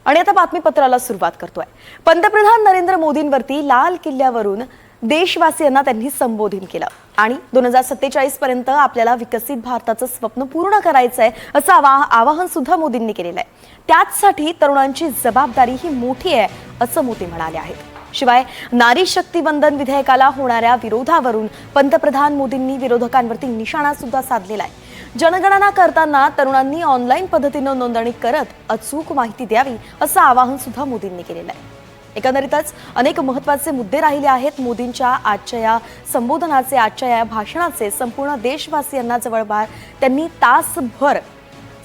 आणि आता बातमीपत्राला सुरुवात करतोय। पंतप्रधान नरेंद्र मोदींवरती लाल किल्ल्यावरून देशवासियांना त्यांनी संबोधित केलं आणि 2047 पर्यंत आपल्याला विकसित भारताचं स्वप्न पूर्ण करायचंय असं आवाहन सुद्धा मोदींनी केलेलं आहे। त्याचसाठी तरुणांची जबाबदारी ही मोठी आहे असं मोदी म्हणाले आहेत। शिवाय नारी शक्ती वंदन विधेयकाला होणाऱ्या विरोधावरून पंतप्रधान मोदींनी विरोधकांवरती निशाणा सुद्धा साधलेला आहे। जनगणना करताना तरुणांनी ऑनलाईन पद्धतीने नोंदणी करत अचूक माहिती द्यावी असं आवाहन सुद्धा मोदींनी केलेलं आहे। एकंदरीतच अनेक महत्त्वाचे मुद्दे राहिले आहेत। मोदींच्या आजच्या या संबोधनाचे, आजच्या या भाषणाचे संपूर्ण देशवासियांना जवळपास त्यांनी तासभर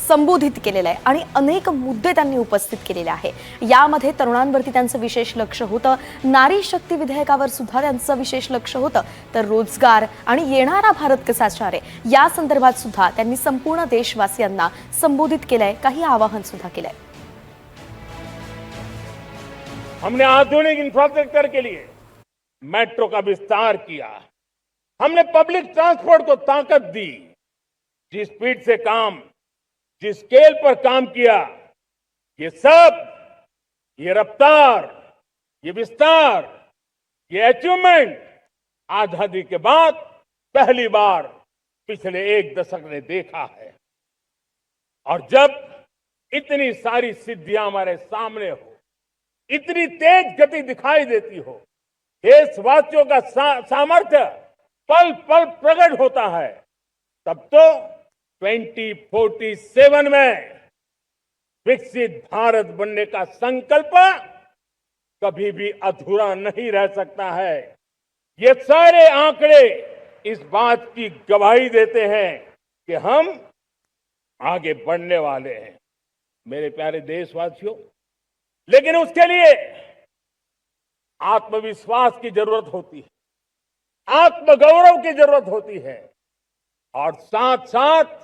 संबोधित केलेलं आहे आणि अनेक मुद्दे त्यांनी उपस्थित केलेले आहे। यामध्ये तरुणांवरती त्यांचं विशेष लक्ष होतं, नारी शक्ती विधेयकावर सुद्धा त्यांचं विशेष लक्ष होतं, तर रोजगार आणि येणारा भारत कसा असणार आहे या संदर्भात सुद्धा त्यांनी संपूर्ण देशवासियांना संबोधित केलंय, काही आवाहन सुद्धा केलंय। हमने आधुनिक इंफ्रास्ट्रक्चर के लिए मेट्रो का विस्तार किया, हमने पब्लिक ट्रांसपोर्ट को ताकत दी, जिस स्पीड से काम, जिस स्केल पर काम किया, ये सब, ये रफ्तार, ये विस्तार, ये अचीवमेंट आजादी के बाद पहली बार पिछले एक दशक ने देखा है। और जब इतनी सारी सिद्धियां हमारे सामने हो, इतनी तेज गति दिखाई देती हो, देशवासियों का सामर्थ्य पल पल प्रकट होता है, तब तो 2047 में विकसित भारत बनने का संकल्प कभी भी अधूरा नहीं रह सकता है। ये सारे आंकड़े इस बात की गवाही देते हैं कि हम आगे बढ़ने वाले हैं। मेरे प्यारे देशवासियों, लेकिन उसके लिए आत्मविश्वास की जरूरत होती है, आत्मगौरव की जरूरत होती है और साथ साथ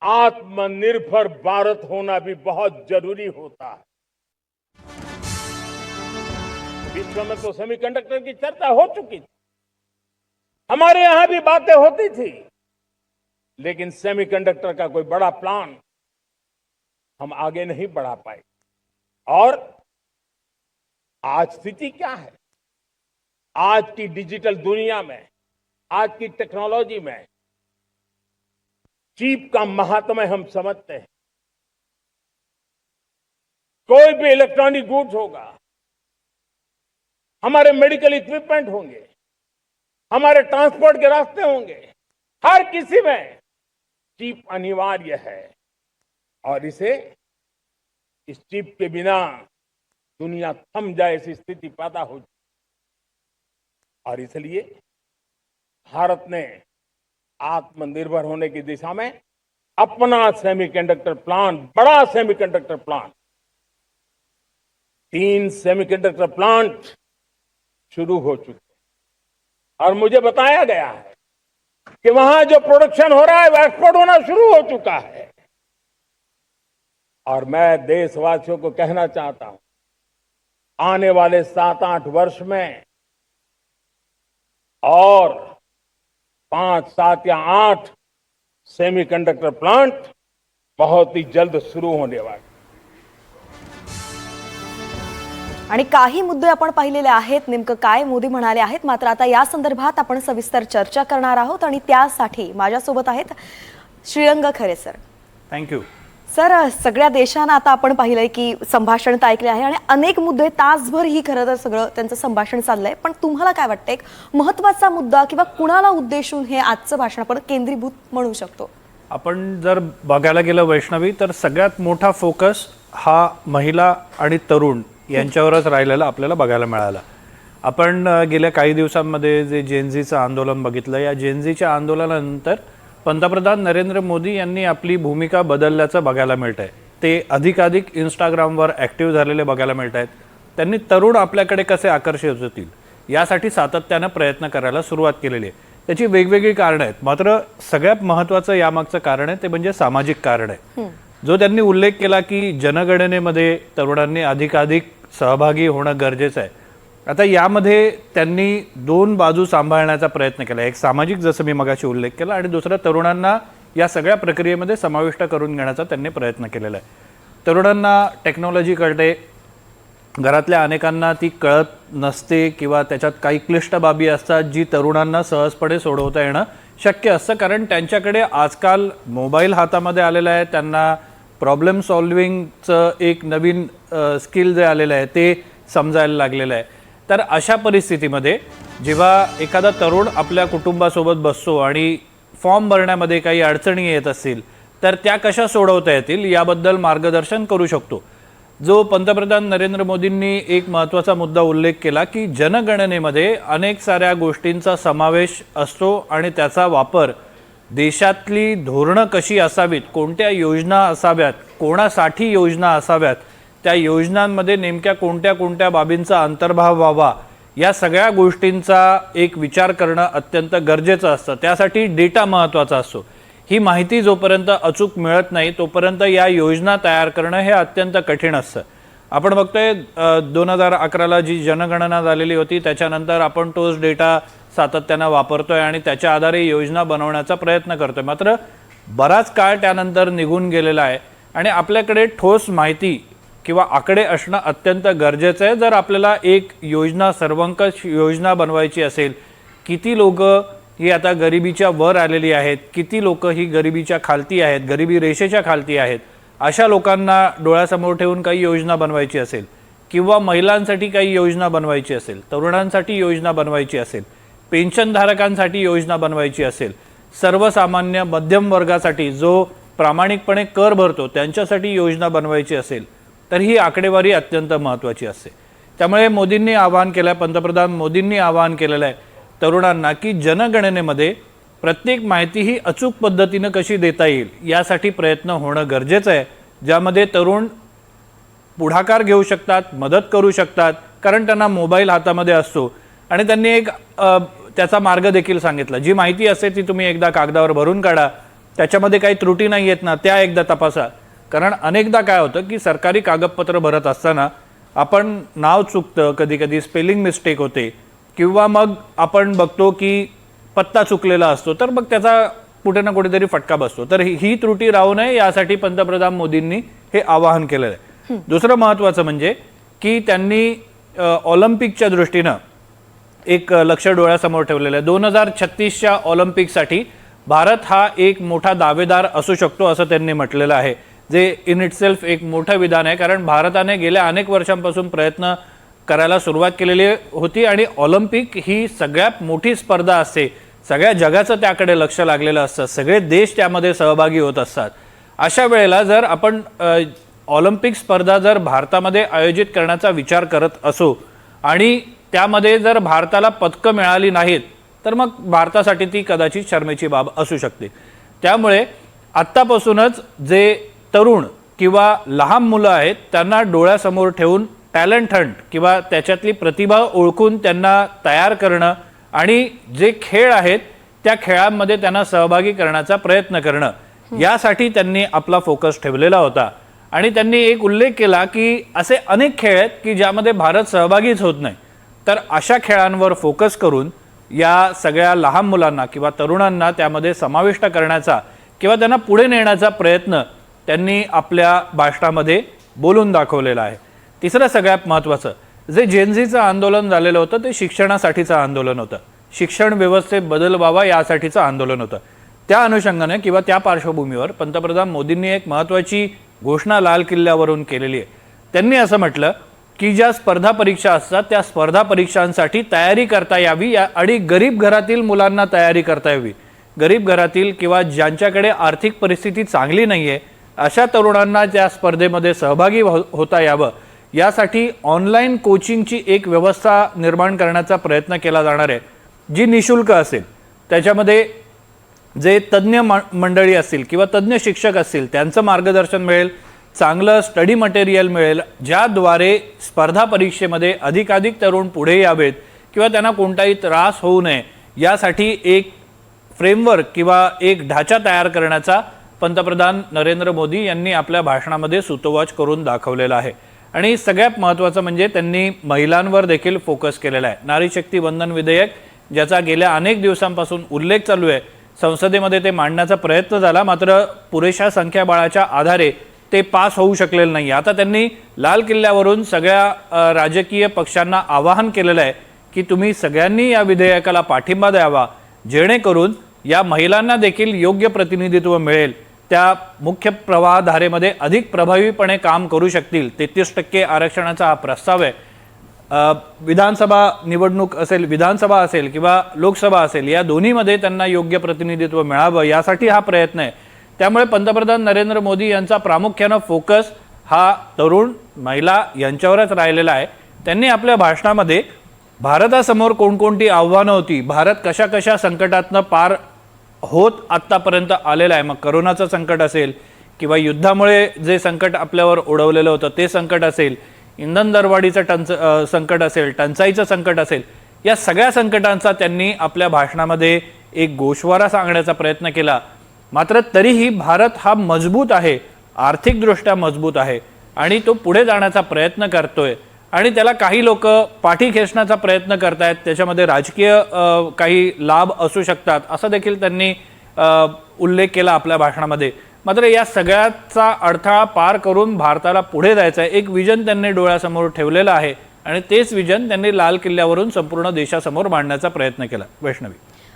आत्मनिर्भर भारत होना भी बहुत जरूरी होता है। विश्व में तो सेमीकंडक्टर की चर्चा हो चुकी थी, हमारे यहां भी बातें होती थी, लेकिन सेमीकंडक्टर का कोई बड़ा प्लान हम आगे नहीं बढ़ा पाए। और आज स्थिति क्या है? आज की डिजिटल दुनिया में, आज की टेक्नोलॉजी में चिप का महात्म्य हम समझते हैं। कोई भी इलेक्ट्रॉनिक गुड्स होगा, हमारे मेडिकल इक्विपमेंट होंगे, हमारे ट्रांसपोर्ट के रास्ते होंगे, हर किसी में चिप अनिवार्य है और इस चिप के बिना दुनिया थम जाए ऐसी स्थिति पैदा हो। और इसलिए भारत ने आत्मनिर्भर होने की दिशा में अपना सेमीकंडक्टर प्लांट, बड़ा सेमीकंडक्टर प्लांट, 3 सेमीकंडक्टर प्लांट शुरू हो चुके हैं और मुझे बताया गया है कि वहां जो प्रोडक्शन हो रहा है वो एक्सपोर्ट होना शुरू हो चुका है। और मैं देशवासियों को कहना चाहता हूं, आने वाले 7-8 वर्ष में और 5, 7 या 8 सेमीकंडक्टर प्लांट बहुत ही जल्द शुरू होने वाले। आणि काही मुद्दे आपण पाहिलेले आहेत, नेमकं काय मोदी म्हणाले आहेत, मात्र आता या संदर्भात आपण सविस्तर चर्चा करणार आहोत आणि त्यासाठी माझ्यासोबत आहेत श्रीरंग खरे सर। Thank you sir. सगळ्या देशांना आता आपण पाहिलंय की संभाषण ऐकले आहे आणि अनेक मुद्दे तासभर ही खरं तर सगळं त्यांचं संभाषण चाललंय, पण तुम्हाला काय वाटतं एक महत्त्वाचा मुद्दा किंवा कुणाला उद्देशून हे आजचं भाषण आपण केंद्रीभूत म्हणू शकतो? आपण जर बघायला गेलं वैष्णवी, तर सगळ्यात मोठा फोकस हा महिला आणि तरुण यांच्यावरच राहिलेला आपल्याला बघायला मिळाला। आपण गेल्या काही दिवसांमध्ये जे जेनझीचं आंदोलन बघितलं, या जेनझीच्या आंदोलनानंतर पंतप्रधान नरेंद्र मोदी यांनी आपली भूमिका बदलल्याचं बघायला मिळत आहे। ते अधिकाधिक इंस्टाग्रामवर ॲक्टिव्ह झालेले बघायला मिळत आहेत। त्यांनी तरुण आपल्याकडे कसे आकर्षित होतील यासाठी सातत्यानं प्रयत्न करायला सुरुवात केलेली आहे। त्याची वेगवेगळी कारणं आहेत, मात्र सगळ्यात महत्त्वाचं यामागचं कारण आहे ते म्हणजे सामाजिक कारण आहे, जो त्यांनी उल्लेख केला की जनगणनेमध्ये तरुणांनी अधिकाधिक सहभागी होणं गरजेचं आहे। आता यामध्ये त्यांनी 2 बाजू सांभाळण्याचा प्रयत्न केला, एक सामाजिक जसं मी मगाशी उल्लेख केला आणि दुसरा तरुणांना या सगळ्या प्रक्रियेमध्ये समाविष्ट करून घेण्याचा त्यांनी प्रयत्न केलेला आहे। तरुणांना टेक्नॉलॉजी कळते, घरातल्या अनेकांना ती कळत नसते किंवा त्याच्यात काही क्लिष्ट बाबी असतात जी तरुणांना सहजपणे सोडवता येणं शक्य असतं, कारण त्यांच्याकडे आजकाल मोबाईल हातामध्ये आलेला आहे, त्यांना प्रॉब्लेम सॉल्विंगचं एक नवीन स्किल जे आलेलं आहे ते समजायला लागलेलं आहे. तर अशा परिस्थितीमध्ये जेव्हा एखादा तरुण आपल्या कुटुंबासोबत बसतो आणि फॉर्म भरण्यामध्ये काही अडचणी येत असतील तर त्या कशा सोडवता येतील याबद्दल मार्गदर्शन करू शकतो. जो पंतप्रधान नरेंद्र मोदींनी एक महत्त्वाचा मुद्दा उल्लेख केला की जनगणनेमध्ये अनेक साऱ्या गोष्टींचा समावेश असतो आणि त्याचा वापर देशातली धोरणं कशी असावीत, कोणत्या योजना असाव्यात, कोणासाठी योजना असाव्यात, त्या योजनांमध्ये नेमक्या कोणत्या कोणत्या बाबींचा अंतर्भाव व्हावा या सगळ्या गोष्टींचा एक विचार करणं अत्यंत गरजेचं असतं. त्यासाठी डेटा महत्त्वाचा असतो. ही माहिती जोपर्यंत अचूक मिळत नाही तोपर्यंत या योजना तयार करणं हे अत्यंत कठीण असतं. आपण बघतोय 2011ला जी जनगणना झालेली होती त्याच्यानंतर आपण तोच डेटा सातत्यानं वापरतोय आणि त्याच्या आधारे योजना बनवण्याचा प्रयत्न करतोय. मात्र बराच काळ त्यानंतर निघून गेलेला आहे आणि आपल्याकडे ठोस माहिती किंवा आकडे असणं अत्यंत गरजेचं आहे. जर आपल्याला एक योजना, सर्वंकष योजना बनवायची असेल, किती लोक ही आता गरिबीच्या वर आलेली आहेत, किती लोक ही गरिबीच्या खालती आहेत, गरिबी रेषेच्या खालती आहेत, अशा लोकांना डोळ्यासमोर ठेवून काही योजना बनवायची असेल किंवा महिलांसाठी काही योजना बनवायची असेल, तरुणांसाठी योजना बनवायची असेल, पेन्शनधारकांसाठी योजना बनवायची असेल, सर्वसामान्य मध्यम वर्गासाठी जो प्रामाणिकपणे कर भरतो त्यांच्यासाठी योजना बनवायची असेल तर ही आकडेवारी अत्यंत महत्त्वाची असते. त्यामुळे मोदींनी आवाहन केलं आहे, पंतप्रधान मोदींनी आवाहन केलेलं आहे तरुणांना की जनगणनेमध्ये प्रत्येक माहिती ही अचूक पद्धतीनं कशी देता येईल यासाठी प्रयत्न होणं गरजेचं आहे, ज्यामध्ये तरुण पुढाकार घेऊ शकतात, मदत करू शकतात, कारण त्यांना मोबाईल हातामध्ये असतो. आणि त्यांनी एक त्याचा मार्ग देखील सांगितला, जी माहिती असते ती तुम्ही एकदा कागदावर भरून काढा, त्याच्यामध्ये काही त्रुटी नाही येत ना त्या एकदा तपासा. कारण अनेकदा काय होतं की सरकारी कागदपत्र भरत असताना आपण नाव चुकतं, कधी कधी स्पेलिंग मिस्टेक होते किंवा मग आपण बघतो की पत्ता चुकलेला असतो, तर मग त्याचा कुठे ना कुठेतरी फटका बसतो. तर ही त्रुटी राहू नये यासाठी पंतप्रधान मोदींनी हे आवाहन केलेलं आहे. दुसरं महत्त्वाचं म्हणजे की त्यांनी ऑलिम्पिकच्या दृष्टीनं एक लक्ष डोळ्यासमोर ठेवलेलं आहे. 2036च्या ऑलिम्पिकसाठी भारत हा एक मोठा दावेदार असू शकतो असं त्यांनी म्हटलेलं आहे, जे इन इटसेल्फ एक मोठं विधान आहे. कारण भारताने गेल्या अनेक वर्षांपासून प्रयत्न करायला सुरुवात केलेली होती आणि ऑलिम्पिक ही सगळ्यात मोठी स्पर्धा असते, सगळ्या जगाचं त्याकडे लक्ष लागलेलं असतं, सगळे देश त्यामध्ये सहभागी होत असतात. अशा वेळेला जर आपण ऑलिम्पिक स्पर्धा जर भारतामध्ये आयोजित करण्याचा विचार करत असू आणि त्यामध्ये जर भारताला पदकं मिळाली नाहीत तर मग भारतासाठी ती कदाचित शर्मेची बाब असू शकते. त्यामुळे आत्तापासूनच जे तरुण किंवा लहान मुलं आहेत त्यांना डोळ्यासमोर ठेवून टॅलेंट हंट किंवा त्याच्यातली प्रतिभा ओळखून त्यांना तयार करणं आणि जे खेळ आहेत त्या खेळांमध्ये त्यांना सहभागी करण्याचा प्रयत्न करणं यासाठी त्यांनी आपला फोकस ठेवलेला होता. आणि त्यांनी एक उल्लेख केला की असे अनेक खेळ आहेत की ज्यामध्ये भारत सहभागीच होत नाही, तर अशा खेळांवर फोकस करून या सगळ्या लहान मुलांना किंवा तरुणांना त्यामध्ये समाविष्ट करण्याचा किंवा त्यांना पुढे नेण्याचा प्रयत्न त्यांनी आपल्या भाषणामध्ये बोलून दाखवलेला आहे. तिसरं सगळ्यात महत्त्वाचं, जे जेनझीचं आंदोलन झालेलं होतं ते शिक्षणासाठीचं आंदोलन होतं, शिक्षण व्यवस्थेत बदल व्हावा यासाठीचं आंदोलन होतं. त्या अनुषंगाने किंवा त्या पार्श्वभूमीवर पंतप्रधान मोदींनी एक महत्त्वाची घोषणा लाल किल्ल्यावरून केलेली आहे. त्यांनी असं म्हटलं की ज्या स्पर्धा परीक्षा असतात त्या स्पर्धा परीक्षांसाठी तयारी करता यावी आणि गरीब घरातील मुलांना तयारी करता यावी. गरीब घरातील किंवा ज्यांच्याकडे आर्थिक परिस्थिती चांगली नाही आहे अशा तरुणांना त्या स्पर्धेमध्ये सहभागी होता यावं यासाठी ऑनलाईन कोचिंगची एक व्यवस्था निर्माण करण्याचा प्रयत्न केला जाणार आहे, जी निशुल्क असेल. त्याच्यामध्ये जे तज्ज्ञ मंडळी असतील किंवा तज्ज्ञ शिक्षक असतील त्यांचं मार्गदर्शन मिळेल, चांगलं स्टडी मटेरियल मिळेल, ज्याद्वारे स्पर्धा परीक्षेमध्ये अधिकाधिक तरुण पुढे यावेत किंवा त्यांना कोणताही त्रास होऊ नये यासाठी एक फ्रेमवर्क किंवा एक ढाचा तयार करण्याचा पंतप्रधान नरेंद्र मोदी यांनी आपल्या भाषणामध्ये सूतोवाच करून दाखवलेला आहे. आणि सगळ्यात महत्त्वाचं म्हणजे त्यांनी महिलांवर देखील फोकस केलेला आहे. नारी शक्ती वंदन विधेयक ज्याचा गेल्या अनेक दिवसांपासून उल्लेख चालू आहे, संसदेमध्ये ते मांडण्याचा प्रयत्न झाला, मात्र पुरेशा संख्याबळाच्या आधारे ते पास होऊ शकलेलं नाही. आता त्यांनी लाल किल्ल्यावरून सगळ्या राजकीय पक्षांना आवाहन केलेलं आहे की तुम्ही सगळ्यांनी या विधेयकाला पाठिंबा द्यावा, जेणेकरून या महिलांना देखील योग्य प्रतिनिधित्व मिळेल, त्या मुख्य प्रवाहधारेमध्ये अधिक प्रभावीपणे काम करू शकतील. 33% आरक्षणाचा हा प्रस्ताव आहे. विधानसभा निवडणूक असेल, विधानसभा असेल किंवा लोकसभा असेल, या दोन्हीमध्ये त्यांना योग्य प्रतिनिधित्व मिळावं यासाठी हा प्रयत्न आहे. त्यामुळे पंतप्रधान नरेंद्र मोदी यांचा प्रामुख्यानं फोकस हा तरुण, महिला यांच्यावरच राहिलेला आहे. त्यांनी आपल्या भाषणामध्ये भारतासमोर कोणकोणती आव्हानं होती, भारत कशा कशा संकटातनं पार होत आत्तापर्यंत आलेला आहे, मग करोनाचं संकट असेल किंवा युद्धामुळे जे संकट आपल्यावर ओढवलेलं होतं ते संकट असेल, इंधन दरवाढीचं संकट असेल, टंचाईचं संकट असेल, या सगळ्या संकटांचा त्यांनी आपल्या भाषणामध्ये एक गोषवारा सांगण्याचा प्रयत्न केला. मात्र तरीही भारत हा मजबूत आहे, आर्थिकदृष्ट्या मजबूत आहे आणि तो पुढे जाण्याचा प्रयत्न करतोय आणि त्याला काही लोक पाठी खेचण्याचा प्रयत्न करतायत, त्याच्यामध्ये राजकीय काही लाभ असू शकतात असं देखील त्यांनी उल्लेख केला आपल्या भाषणामध्ये. मात्र या सगळ्याचा अडथळा पार करून भारताला पुढे जायचं आहे, एक विजन त्यांनी डोळ्यासमोर ठेवलेलं आहे आणि तेच विजन त्यांनी लाल किल्ल्यावरून संपूर्ण देशासमोर मांडण्याचा प्रयत्न केला. वैष्णवी,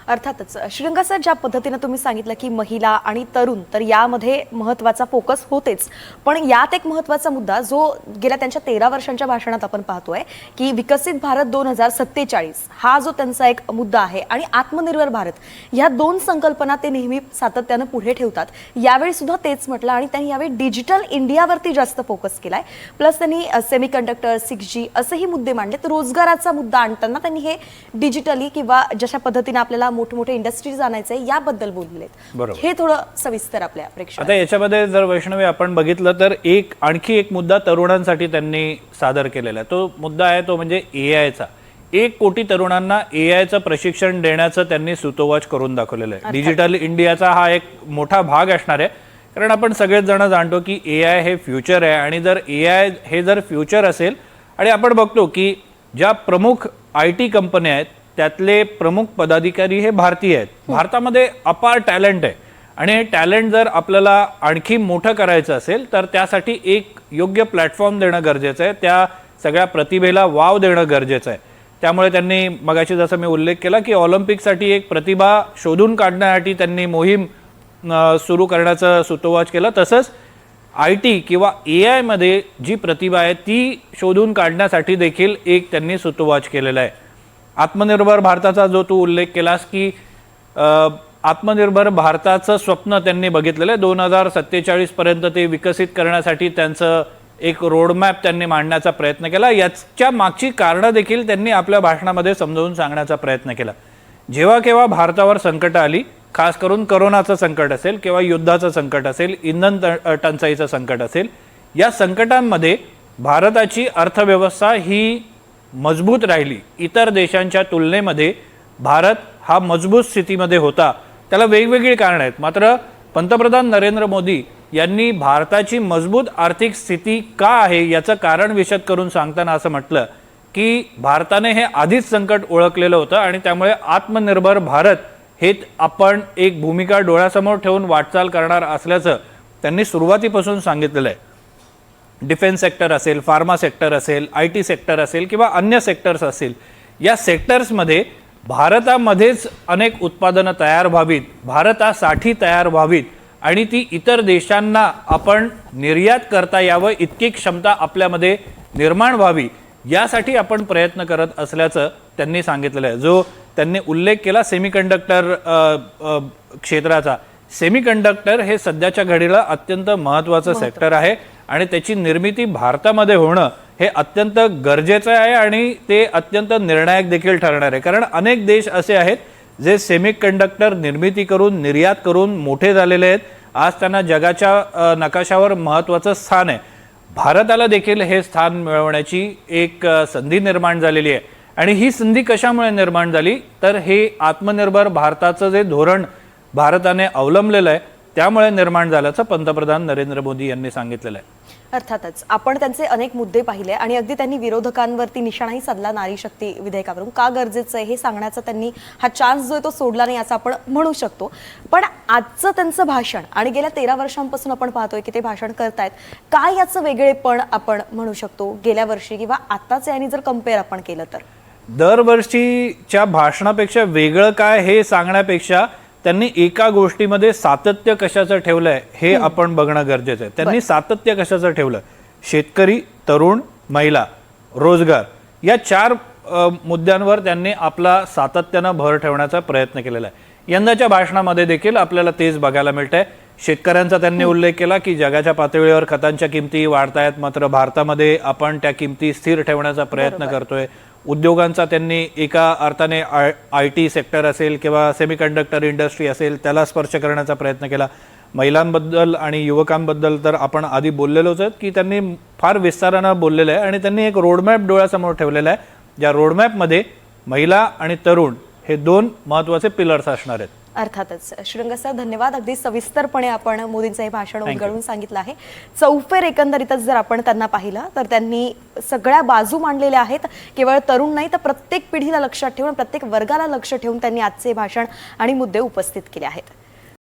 अर्थातच श्रीलंका सर, ज्या पद्धतीने तुम्ही सांगितलं की महिला आणि तरुण, तर यामध्ये महत्त्वाचा फोकस होतेच, पण यात एक महत्त्वाचा मुद्दा जो गेल्या त्यांच्या 13 वर्षांच्या भाषणात आपण पाहतोय की विकसित भारत 2047 हा जो त्यांचा एक मुद्दा आहे आणि आत्मनिर्भर भारत, ह्या दोन संकल्पना ते नेहमी सातत्यानं पुढे ठेवतात. यावेळी सुद्धा तेच म्हटलं आणि त्यांनी यावेळी डिजिटल इंडियावरती जास्त फोकस केलाय. प्लस त्यांनी सेमीकंडक्टर, 6G असेही मुद्दे मांडलेत. रोजगाराचा मुद्दा आणताना त्यांनी हे डिजिटली किंवा जशा पद्धतीने आपल्याला मोठे इंडस्ट्रीज आणायचे याबद्दल बोललेत. हे थोडं सविस्तर आपल्या प्रेक्षक. आता याच्यामध्ये जर वैष्णवी आपण बघितलं तर आणखी एक मुद्दा तरुणांसाठी त्यांनी सादर केलेला आहे. तो मुद्दा आहे तो म्हणजे एआयचा. 1 कोटी तरुणांना एआयचं प्रशिक्षण देण्याचं त्यांनी सुतोवाच करून दाखवलेलं आहे. डिजिटल इंडियाचा हा एक मोठा भाग असणार आहे, कारण आपण सगळेच जण जाणतो की एआय हे फ्युचर आहे आणि जर एआय हे जर फ्युचर असेल आणि आपण बघतो की ज्या प्रमुख IT कंपन्या आहेत त्यातले प्रमुख पदाधिकारी हे भारतीय आहेत. भारतामध्ये अपार टॅलेंट आहे आणि हे टॅलेंट जर आपल्याला आणखी मोठं करायचं असेल तर त्यासाठी एक योग्य प्लॅटफॉर्म देणं गरजेचं आहे, त्या सगळ्या प्रतिभेला वाव देणं गरजेचं आहे. त्यामुळे त्यांनी मगाशी जसं मी उल्लेख केला की ऑलिम्पिकसाठी एक प्रतिभा शोधून काढण्यासाठी त्यांनी मोहीम सुरू करण्याचं सुतोवाच केलं. तसंच IT किंवा AI मध्ये जी प्रतिभा आहे ती शोधून काढण्यासाठी देखील एक त्यांनी सुतोवाच केलेला आहे. आत्मनिर्भर भारताचा जो तू उल्लेख केलास की आत्मनिर्भर भारताचं स्वप्न त्यांनी बघितलेलं आहे. 2047 पर्यंत ते विकसित करण्यासाठी त्यांचं एक रोडमॅप त्यांनी मांडण्याचा प्रयत्न केला. याच्या मागची कारणं देखील त्यांनी आपल्या भाषणामध्ये समजावून सांगण्याचा प्रयत्न केला. जेव्हा केव्हा भारतावर संकट आली, खास करून करोनाचं संकट असेल किंवा युद्धाचं संकट असेल, इंधन टंचाईचं संकट असेल, या संकटांमध्ये भारताची अर्थव्यवस्था ही मजबूत राहिली. इतर देशांच्या तुलनेमध्ये भारत हा मजबूत स्थितीमध्ये होता. त्याला वेगवेगळी कारणं आहेत. मात्र पंतप्रधान नरेंद्र मोदी यांनी भारताची मजबूत आर्थिक स्थिती का आहे याचं कारण विशद करून सांगताना असं म्हटलं की भारताने हे आधीच संकट ओळखलेलं होतं आणि त्यामुळे आत्मनिर्भर भारत हे आपण एक भूमिका डोळ्यासमोर ठेवून वाटचाल करणार असल्याचं त्यांनी सुरुवातीपासून सांगितलेलं आहे. डिफेन्स सेक्टर असेल, फार्मा सेक्टर असेल, IT सेक्टर असेल किंवा अन्य सेक्टर्स असतील, या सेक्टर्समध्ये भारतामध्येच अनेक उत्पादनं तयार व्हावीत, भारतासाठी तयार व्हावीत आणि ती इतर देशांना आपण निर्यात करता यावं इतकी क्षमता आपल्यामध्ये निर्माण व्हावी, यासाठी आपण प्रयत्न करत असल्याचं त्यांनी सांगितलेलं आहे. जो त्यांनी उल्लेख केला सेमीकंडक्टर क्षेत्राचा, सेमीकंडक्टर हे सध्याच्या घडीला अत्यंत महत्त्वाचं सेक्टर आहे आणि त्याची निर्मिती भारतामध्ये होणं हे अत्यंत गरजेचं आहे आणि ते अत्यंत निर्णायक देखील ठरणार आहे. कारण अनेक देश असे आहेत जे सेमीकंडक्टर निर्मिती करून, निर्यात करून मोठे झालेले आहेत. आज त्यांना जगाच्या नकाशावर महत्त्वाचं स्थान आहे. भारताला देखील हे स्थान मिळवण्याची एक संधी निर्माण झालेली आहे आणि ही संधी कशामुळे निर्माण झाली तर हे आत्मनिर्भर भारताचं जे धोरण भारताने अवलंबलेलं आहे त्यामुळे निर्माण झाल्याचं पंतप्रधान नरेंद्र मोदी यांनी सांगितलेलं आहे. अर्थातच आपण त्यांचे अनेक मुद्दे पाहिले आणि अगदी त्यांनी विरोधकांवरती निशाणाही साधला नारी शक्ती विधेयकावरून. का गरजेचं आहे हे सांगण्याचा त्यांनी हा चान्स जो आहे तो सोडला नाही असं आपण म्हणू शकतो. पण आजचं त्यांचं भाषण आणि गेल्या 13 वर्षांपासून आपण पाहतोय की ते भाषण करतायत, काय याचं वेगळेपण आपण म्हणू शकतो गेल्या वर्षी किंवा आत्ताच यांनी जर कम्पेअर आपण केलं तर? दरवर्षीच्या भाषणापेक्षा वेगळं काय हे सांगण्यापेक्षा त्यांनी एका गोष्टीमध्ये सातत्य कशाचं ठेवलंय हे आपण बघणं गरजेचं आहे. त्यांनी सातत्य कशाचं ठेवलं? शेतकरी, तरुण, महिला, रोजगार या 4 मुद्द्यांवर त्यांनी आपला सातत्यानं भर ठेवण्याचा प्रयत्न केलेला आहे. यंदाच्या भाषणामध्ये देखील आपल्याला तेच बघायला मिळतंय. शेतकऱ्यांचा त्यांनी उल्लेख केला की जगाच्या पातळीवर खतांच्या किमती वाढतायत, मात्र भारतामध्ये आपण त्या किमती स्थिर ठेवण्याचा प्रयत्न करतोय. उद्योगांचा त्यांनी एका अर्थाने IT सेक्टर असेल किंवा सेमीकंडक्टर इंडस्ट्री असेल त्याला स्पर्श करण्याचा प्रयत्न केला. महिलांबद्दल आणि युवकांबद्दल तर आपण आधी बोललेलोच आहेत की त्यांनी फार विस्तारानं बोललेलं आहे आणि त्यांनी एक रोडमॅप डोळ्यासमोर ठेवलेला आहे, ज्या रोडमॅपमध्ये महिला आणि तरुण हे 2 महत्त्वाचे पिलर्स असणार आहेत. अर्थातच. श्रीरंग सर, धन्यवाद. अगदी सविस्तरपणे आपण मोदींचं हे भाषण उलगडून सांगितलं आहे. चौफेर एकंदरीतच जर आपण त्यांना पाहिलं तर त्यांनी सगळ्या बाजू मांडलेल्या आहेत. केवळ तरुण नाही तर प्रत्येक पिढीला लक्षात ठेवून, प्रत्येक वर्गाला लक्ष ठेवून त्यांनी आजचे भाषण आणि मुद्दे उपस्थित केले आहेत.